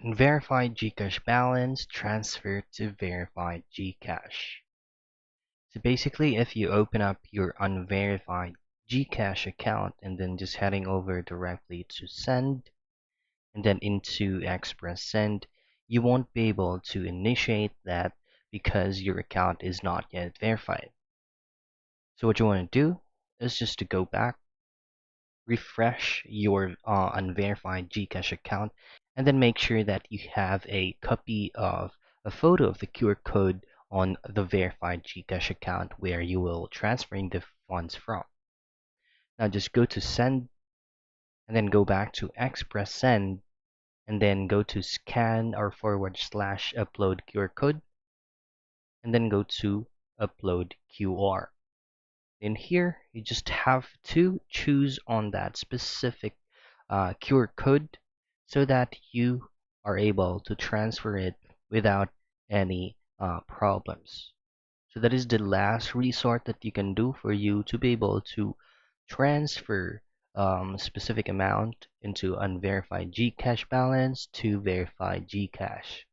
Unverified Gcash balance transfer to verified Gcash. So basically, if you open up your unverified Gcash account and then just heading over directly to send and then into Express Send, you won't be able to initiate that because your account is not yet verified. So what you want to do is just to go back, refresh your unverified Gcash account, and then make sure that you have a copy of a photo of the QR code on the verified Gcash account where you will transferring the funds from. Now just go to send and then go back to Express Send and then go to scan or / upload QR code and then go to upload QR. In here, you just have to choose on that specific QR code so that you are able to transfer it without any problems. So that is the last resort that you can do for you to be able to transfer specific amount into unverified Gcash balance to verified Gcash.